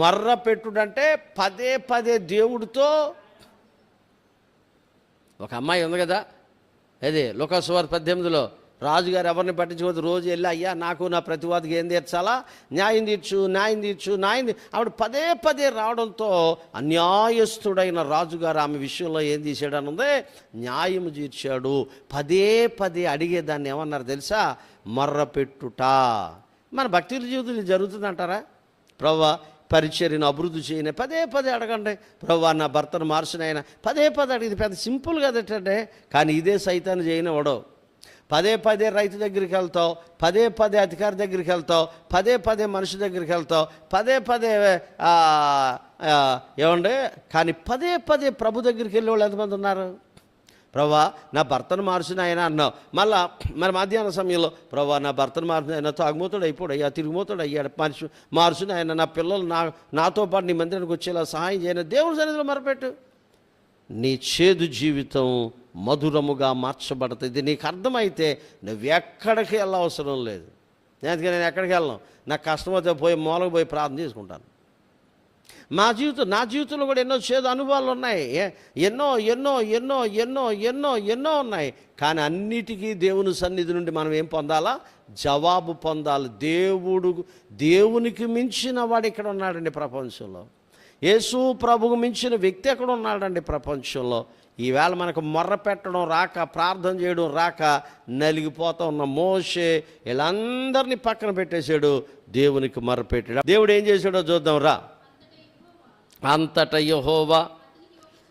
మర్ర పెట్టుడంటే పదే పదే దేవుడితో. ఒక అమ్మాయి ఉంది కదా, అదే లోకాసువార్త 18లో రాజుగారు ఎవరిని పట్టించుకోవద్దు, రోజు వెళ్ళి అయ్యా నాకు నా ప్రతివాదికి ఏం తీర్చాలా, న్యాయం తీర్చు న్యాయం తీర్చు న్యాయం. ఆవిడ పదే పదే రావడంతో అన్యాయస్తుడైన రాజుగారు ఆమె విషయంలో ఏం తీసాడు ఉంది, న్యాయం తీర్చాడు. పదే పదే అడిగేదాన్ని ఏమన్నారు తెలుసా, మర్ర పెట్టుట. మన భక్తుల జీవితంలో జరుగుతుందంటారా? ప్రభువా పరిచర్యను అభివృద్ధి చేయని పదే పదే అడగండి, ప్రభువా నా భర్తను మార్చినైనా పదే పదే అడిగింది. పెద్ద సింపుల్ కదటంటే, కానీ ఇదే సైతాన్ని చేయనివాడో. పదే పదే రైతు దగ్గరికి వెళ్తావు, పదే పదే అధికారి దగ్గరికి వెళ్తావు, పదే పదే మనిషి దగ్గరికి వెళ్తావు, పదే పదే ఏమండే, కానీ పదే పదే ప్రభు దగ్గరికి వెళ్ళే వాళ్ళు ఎంతమంది ఉన్నారు? ప్రభువా నా భర్తను మార్చిన ఆయన అన్నావు, మళ్ళా మరి మధ్యాహ్న సమయంలో ప్రభువా నా భర్తను మార్చిన ఆయన తాగుమోతాడు అయిపోడు అయ్యా, తిరుగుమోతాడు అయ్యాడు, మనిషి మార్చిన ఆయన నా పిల్లలు నాతో పాటు నీ మందిరానికి వచ్చేలా సహాయం చేయను. దేవుని సన్నిధిలో మరపెట్టు. నీ చేదు జీవితం మధురముగా మార్చబడుతుంది. ఇది నీకు అర్థమైతే నువ్వు ఎక్కడికి వెళ్ళవసరం లేదు. అందుకని నేను ఎక్కడికి వెళ్ళను, నాకు కష్టమైతే పోయి మూలకు పోయి ప్రార్థన చేసుకుంటాను. నా జీవితంలో కూడా ఎన్నో చేదు అనుభవాలు ఉన్నాయి, ఎన్నో ఎన్నో ఎన్నో ఎన్నో ఎన్నో ఎన్నో ఉన్నాయి. కానీ అన్నిటికీ దేవుని సన్నిధి నుండి మనం ఏం పొందాలా? జవాబు పొందాలి. దేవునికి మించిన వాడు ఇక్కడ ఉన్నాడండి ప్రపంచంలో. యేసు ప్రభువు మించిన వ్యక్తి ఎక్కడ ఉన్నాడండి ప్రపంచంలో? ఈవేళ మనకు మొర్ర పెట్టడం రాక, ప్రార్థన చేయడం రాక నలిగిపోతూ ఉన్న మోషే వీళ్ళందరినీ పక్కన పెట్టేశాడు, దేవునికి మొర్ర పెట్టాడు. దేవుడు ఏం చేశాడో చూద్దాం రా. అంతటా యెహోవా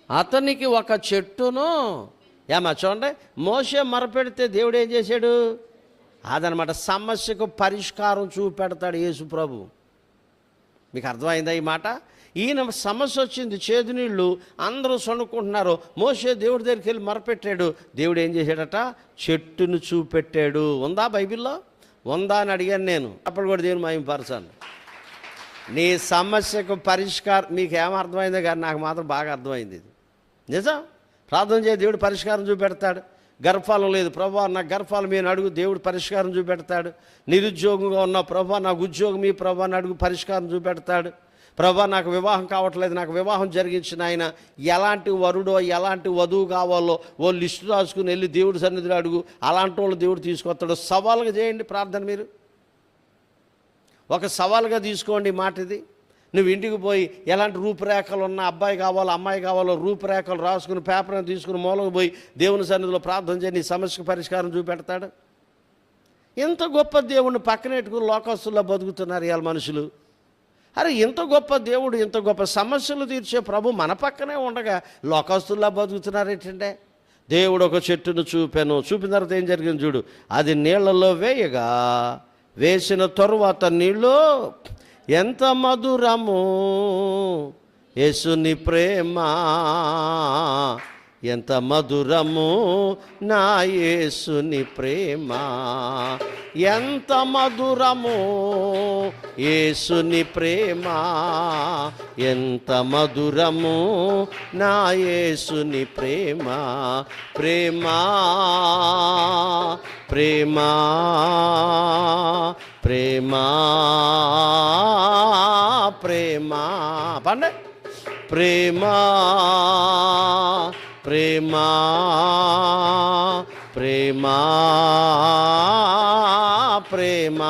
అతనికి ఒక చెట్టును, ఏమా చూడండి, మోషే మొరపెడితే దేవుడు ఏం చేశాడు? అదనమాట, సమస్యకు పరిష్కారం చూపెడతాడు యేసు ప్రభు. మీకు అర్థమైందా ఈ మాట? ఈయన సమస్య వచ్చింది, చేదు నీళ్ళు, అందరూ సొనుక్కుంటున్నారు. మోషే దేవుడి దగ్గరికి వెళ్ళి మొరపెట్టాడు. దేవుడు ఏం చేశాడట? చెట్టును చూపెట్టాడు. ఉందా బైబిల్లో? ఉందా అని అడిగాను నేను. అప్పుడు కూడా దేవుని మహిమపరచాలి. నీ సమస్యకు పరిష్కారం మీకు ఏమర్థమైందో కానీ నాకు మాత్రం బాగా అర్థమైంది. ఇది నిజం. ప్రార్థన చేయ, దేవుడు పరిష్కారం చూపెడతాడు. గర్భఫలం లేదు, ప్రభువా నాకు గర్భఫలం మీరు అడుగు, దేవుడు పరిష్కారం చూపెడతాడు. నిరుద్యోగంగా ఉన్న ప్రభువా నాకు ఉద్యోగం ఈ ప్రభువా అని అడుగు, పరిష్కారం చూపెడతాడు. ప్రభువా నాకు వివాహం కావట్లేదు, నాకు వివాహం జరిగించిన ఆయన, ఎలాంటి వరుడో ఎలాంటి వధువు కావాలో ఓ లిస్టు రాసుకుని వెళ్ళి దేవుడి సన్నిధిలో అడుగు, అలాంటి వాళ్ళు దేవుడు తీసుకొస్తాడు. సవాలుగా చేయండి ప్రార్థన. మీరు ఒక సవాలుగా తీసుకోండి మాట ఇది. నువ్వు ఇంటికి పోయి ఎలాంటి రూపురేఖలు ఉన్న అబ్బాయి కావాలో అమ్మాయి కావాలో రూపురేఖలు రాసుకుని పేపర్ని తీసుకుని మూలకు పోయి దేవుని సన్నిధిలో ప్రార్థన చేయి, నీ సమస్యకు పరిష్కారం చూపెడతాడు. ఇంత గొప్ప దేవుడిని పక్కనెట్టుకుని లోకస్తుల్లో బతుకుతున్నారు ఇవాళ మనుషులు. అరే ఇంత గొప్ప దేవుడు, ఇంత గొప్ప సమస్యలు తీర్చే ప్రభు మన పక్కనే ఉండగా లోకస్తుల్లా బతుకుతున్నారు ఏంటంటే. దేవుడు ఒక చెట్టును చూపిన తర్వాత ఏం జరిగింది చూడు. అది నీళ్లలో వేయగా, వేసిన తరువాత నీళ్ళు ఎంత మధురము, యేసుని ప్రేమ ఎంత మధురము, నా యేసుని ప్రేమ ఎంత మధురము, యేసుని ప్రేమ ఎంత మధురము, నా యేసుని ప్రేమ. ప్రేమ ప్రేమ ప్రేమ ప్రేమ పండే ప్రేమ ప్రేమ ప్రేమ ప్రేమ.